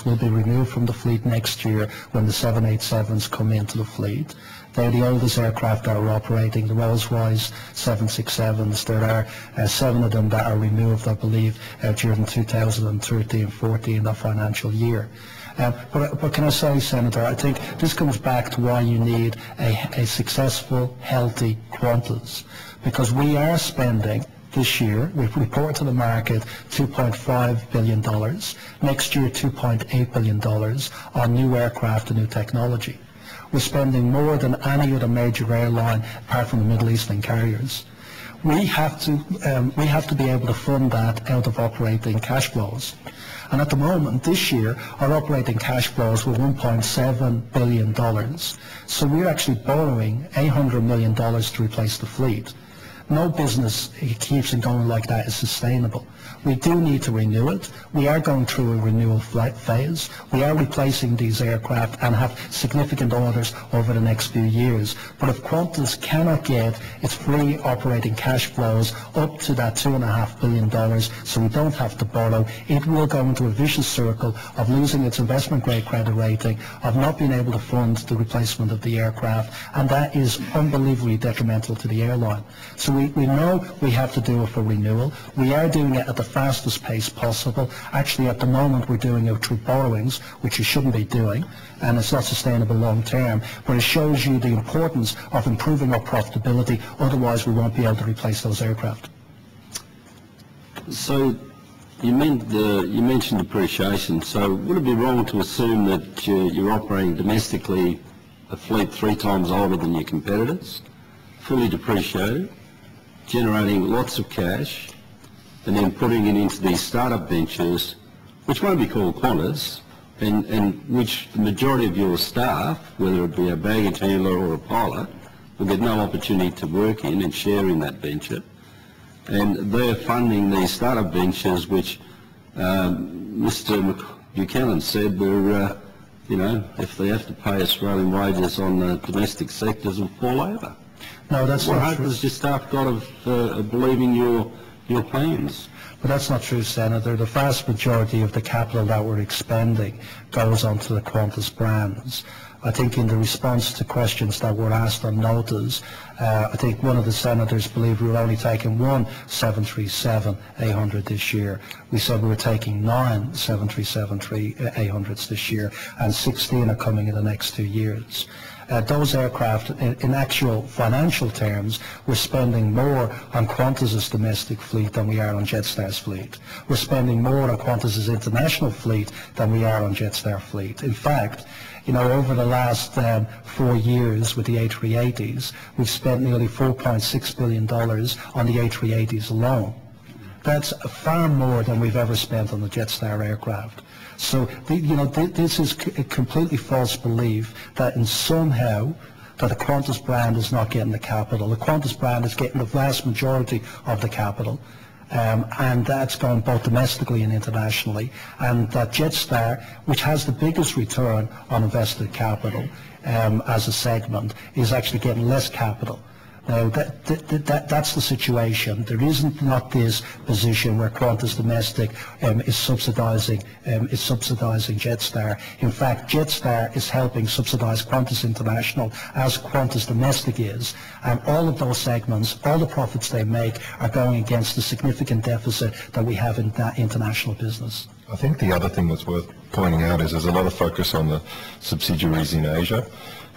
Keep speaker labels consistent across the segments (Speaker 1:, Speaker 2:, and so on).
Speaker 1: will be removed from the fleet next year when the 787s come into the fleet. They're the oldest aircraft that are operating, the Rolls-Royce 767s. There are 7 of them that are removed, I believe, during 2013-14, that financial year. But can I say, Senator, I think this comes back to why you need a successful, healthy Qantas, because we are spending this year, we've reported to the market $2.5 billion, next year $2.8 billion on new aircraft and new technology. We're spending more than any other major airline apart from the Middle Eastern carriers. We have to be able to fund that out of operating cash flows. And at the moment, this year, our operating cash flows were $1.7 billion. So we're actually borrowing $800 million to replace the fleet. No business keeps it going like that is sustainable. We do need to renew it. We are going through a renewal phase. We are replacing these aircraft and have significant orders over the next few years. But if Qantas cannot get its free operating cash flows up to that $2.5 billion so we don't have to borrow, it will go into a vicious circle of losing its investment grade credit rating, of not being able to fund the replacement of the aircraft, and that is unbelievably detrimental to the airline. So we know we have to do it for renewal. We are doing it at the fastest pace possible. Actually, at the moment, we're doing it through borrowings, which you shouldn't be doing, and it's not sustainable long term. But it shows you the importance of improving our profitability. Otherwise, we won't be able to replace those aircraft.
Speaker 2: So you mentioned depreciation. So would it be wrong to assume that you're operating domestically a fleet 3 times older than your competitors, fully depreciated, generating lots of cash, and then putting it into these startup ventures, which won't be called Qantas, and which the majority of your staff, whether it be a baggage handler or a pilot, will get no opportunity to work in and share in that venture. And they're funding these startup ventures, which Mr. Buchanan said were, if they have to pay Australian wages on the domestic sectors, will fall over.
Speaker 1: No, that's not true. What
Speaker 2: hope has your staff got of believing your plans?
Speaker 1: But that's not true, Senator. The vast majority of the capital that we're expending goes onto the Qantas brands. I think in the response to questions that were asked on notice, I think one of the senators believed we were only taking 1 737-800 this year. We said we were taking 9 737-800s this year, and 16 are coming in the next 2 years. Those aircraft, in actual financial terms, we're spending more on Qantas's domestic fleet than we are on Jetstar's fleet. We're spending more on Qantas's international fleet than we are on Jetstar fleet. In fact, over the last 4 years with the A380s, we've spent nearly $4.6 billion on the A380s alone. That's far more than we've ever spent on the Jetstar aircraft. So, this is a completely false belief that somehow that the Qantas brand is not getting the capital. The Qantas brand is getting the vast majority of the capital, and that's going both domestically and internationally. And that Jetstar, which has the biggest return on invested capital as a segment, is actually getting less capital. Now, that's the situation. There isn't not this position where Qantas Domestic is subsidising Jetstar. In fact, Jetstar is helping subsidise Qantas International as Qantas Domestic is. And all of those segments, all the profits they make, are going against the significant deficit that we have in that international business.
Speaker 3: I think the other thing that's worth pointing out is there's a lot of focus on the subsidiaries in Asia.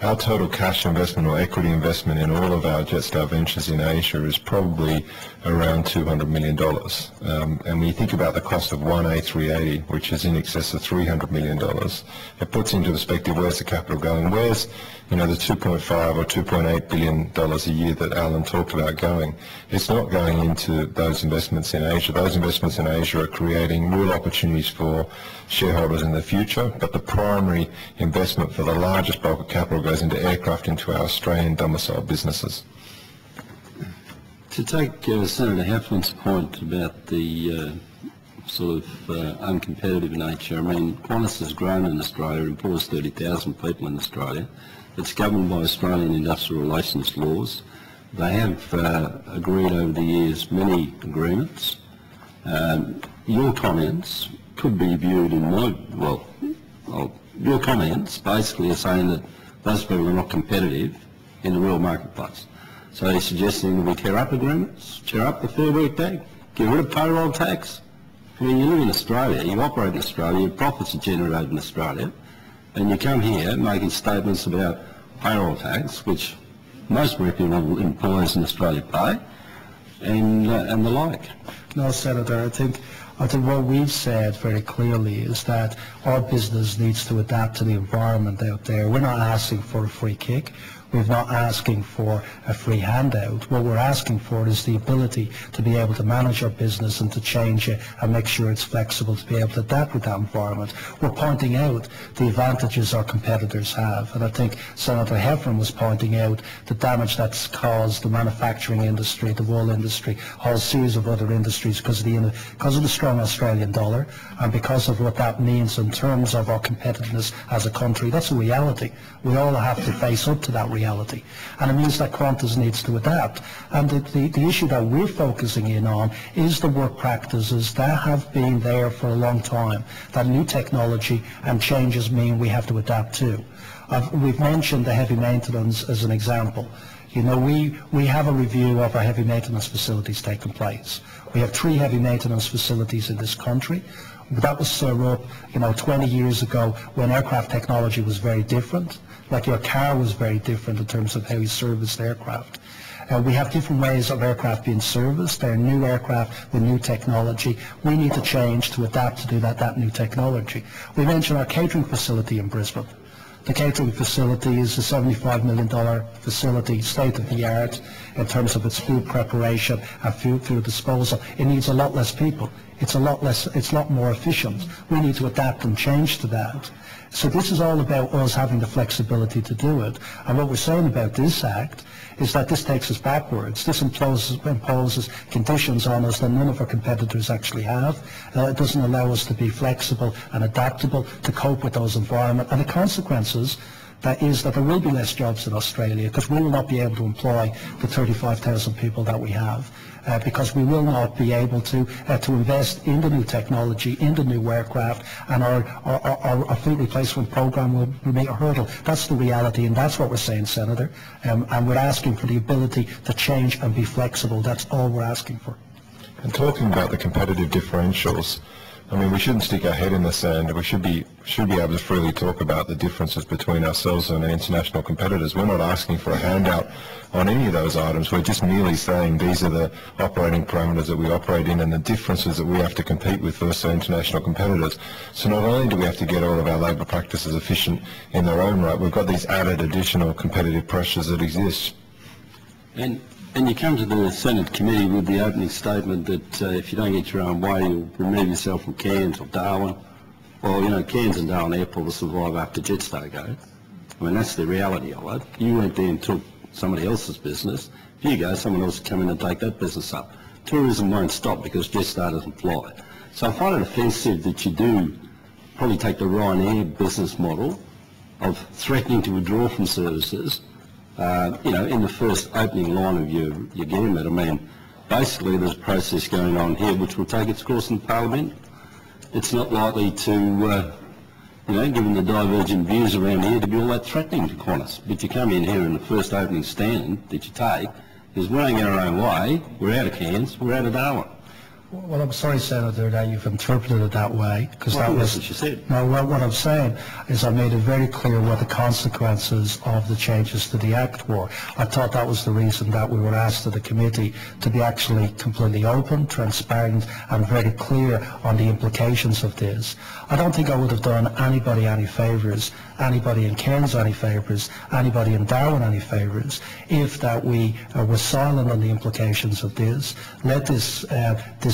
Speaker 3: Our total cash investment or equity investment in all of our Jetstar ventures in Asia is probably around $200 million. And when you think about the cost of one A380, which is in excess of $300 million, it puts into perspective where's the capital going, where's the $2.5 or $2.8 billion a year that Alan talked about going. It's not going into those investments in Asia. Those investments in Asia are creating real opportunities for shareholders in the future, but the primary investment for the largest bulk of capital goes into aircraft into our Australian domiciled businesses.
Speaker 2: To take Senator Heflin's point about the uncompetitive nature, I mean, Qantas has grown in Australia, employs 30,000 people in Australia. It's governed by Australian industrial relations laws. They have agreed over the years many agreements. Your comments could be viewed in Well, your comments basically are saying that those people are not competitive in the real marketplace. So you're suggesting that we tear up agreements, tear up the Fair Work Act, get rid of payroll tax. I mean, you live in Australia, you operate in Australia, your profits are generated in Australia, and you come here making statements about payroll tax, which most reputable employers in Australia pay, and the like.
Speaker 1: No, Senator, I think what we've said very clearly is that our business needs to adapt to the environment out there. We're not asking for a free kick. We're not asking for a free handout. What we're asking for is the ability to be able to manage our business and to change it and make sure it's flexible to be able to adapt with that environment. We're pointing out the advantages our competitors have, and I think Senator Heffron was pointing out the damage that's caused the manufacturing industry, the wool industry, a whole series of other industries because of the strong Australian dollar and because of what that means in terms of our competitiveness as a country. That's a reality. We all have to face up to that reality, and it means that Qantas needs to adapt. And the issue that we're focusing in on is the work practices that have been there for a long time, that new technology and changes mean we have to adapt to. We've mentioned the heavy maintenance as an example. You know, we have a review of our heavy maintenance facilities taking place. We have 3 heavy maintenance facilities in this country. That was set up, 20 years ago when aircraft technology was very different. Like your car was very different in terms of how you serviced aircraft. We have different ways of aircraft being serviced. They're new aircraft with new technology. We need to change to adapt to do that new technology. We mentioned our catering facility in Brisbane. The catering facility is a $75 million facility, state-of-the-art in terms of its food preparation and food disposal. It needs a lot less people. It's a lot more efficient. We need to adapt and change to that. So this is all about us having the flexibility to do it. And what we're saying about this Act is that this takes us backwards. This imposes conditions on us that none of our competitors actually have. It doesn't allow us to be flexible and adaptable to cope with those environments. And the consequences that is that there will be less jobs in Australia because we will not be able to employ the 35,000 people that we have. Because we will not be able to invest in the new technology, in the new aircraft, and our fleet replacement program will remain a hurdle. That's the reality, and that's what we're saying, Senator. And we're asking for the ability to change and be flexible. That's all we're asking for.
Speaker 3: And talking about the competitive differentials, I mean, we shouldn't stick our head in the sand. We should be able to freely talk about the differences between ourselves and our international competitors. We're not asking for a handout on any of those items. We're just merely saying these are the operating parameters that we operate in and the differences that we have to compete with versus our international competitors. So not only do we have to get all of our labour practices efficient in their own right, we've got these added additional competitive pressures that exist.
Speaker 2: And you come to the Senate committee with the opening statement that if you don't get your own way, you'll remove yourself from Cairns or Darwin. Well, Cairns and Darwin Airport will survive after Jetstar go. I mean, that's the reality of it. You went there and took somebody else's business. If you go, someone else will come in and take that business up. Tourism won't stop because Jetstar doesn't fly. So I find it offensive that you do probably take the Ryanair business model of threatening to withdraw from services in the first opening line of your gambit. I mean, basically there's a process going on here which will take its course in Parliament. It's not likely to, given the divergent views around here, to be all that threatening to Qantas. But you come in here in the first opening stand that you take, is we don't get our own way, we're out of Cairns, we're out of Darwin.
Speaker 1: Well, I'm sorry, Senator, that you've interpreted it that way, because
Speaker 2: Well,
Speaker 1: that
Speaker 2: that's
Speaker 1: was
Speaker 2: what you said.
Speaker 1: No, what I'm saying is I made it very clear what the consequences of the changes to the Act were. I thought that was the reason that we were asked to the committee to be actually completely open, transparent, and very clear on the implications of this. I don't think I would have done anybody any favours, anybody in Cairns any favours, anybody in Darwin any favours, if that we were silent on the implications of this, let this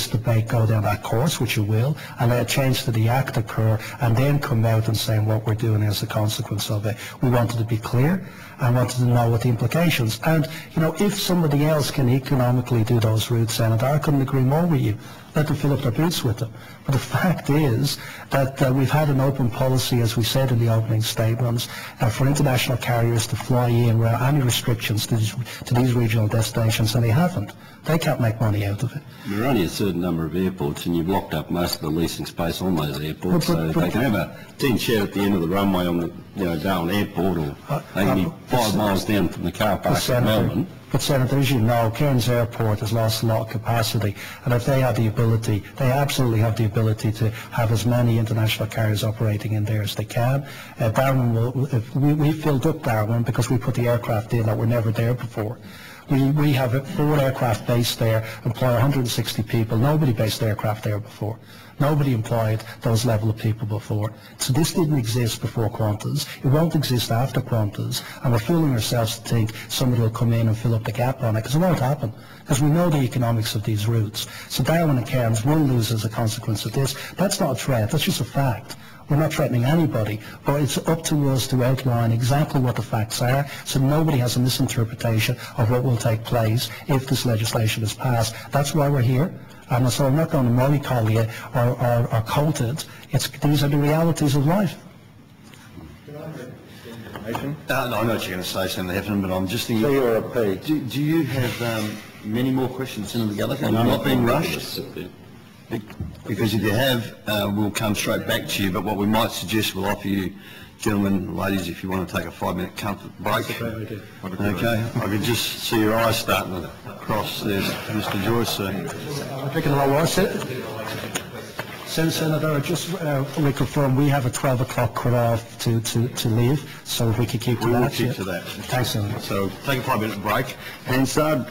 Speaker 1: debate go down that course, which it will, and let a change to the Act occur, and then come out and saying what we're doing as a consequence of it. We wanted to be clear and wanted to know what the implications. And, if somebody else can economically do those routes, Senator, I couldn't agree more with you. let them fill up their boots with them. But the fact is that we've had an open policy, as we said in the opening statements, for international carriers to fly in without any restrictions to these regional destinations, and they haven't. They can't make money out of it.
Speaker 2: There are only a certain number of airports, and you've locked up most of the leasing space on those airports. So they can have a tin shed at the end of the runway on the Darwin Airport, or they can be 5 miles down from the car park in Melbourne.
Speaker 1: But Senator, as you know, Cairns Airport has lost a lot of capacity, and if they had the ability, they absolutely have the ability to have as many international carriers operating in there as they can. Darwin we filled up Darwin because we put the aircraft in that were never there before. We have 4 aircraft based there, employ 160 people. Nobody based aircraft there before. Nobody employed those level of people before. So this didn't exist before Qantas. It won't exist after Qantas. And we're fooling ourselves to think somebody will come in and fill up the gap on it, because it won't happen. Because we know the economics of these routes. So Darwin and Cairns will lose as a consequence of this. That's not a threat. That's just a fact. We're not threatening anybody, but it's up to us to outline exactly what the facts are, so nobody has a misinterpretation of what will take place if this legislation is passed. That's why we're here. And so I'm not going to mollycoddle you or coat it. These are the realities of life.
Speaker 4: I know what you're going to say, Senator Heffernan, but I'm just thinking...
Speaker 3: So you're a P.
Speaker 4: Do you have many more questions, Senator Gallagher? You're not being rushed? Because if you have, we'll come straight back to you, but what we might suggest, we'll offer you, gentlemen, ladies, if you want to take a 5-minute comfort break. Okay, I can just see your eyes starting to cross there, Mr. Joyce.
Speaker 1: I'm drinking the wrong Senator, just reconfirm, we have a 12 o'clock cut-off to leave, so if we could keep to that.
Speaker 4: We'll keep to that.
Speaker 1: Thanks, Senator.
Speaker 4: So take a 5-minute break and start.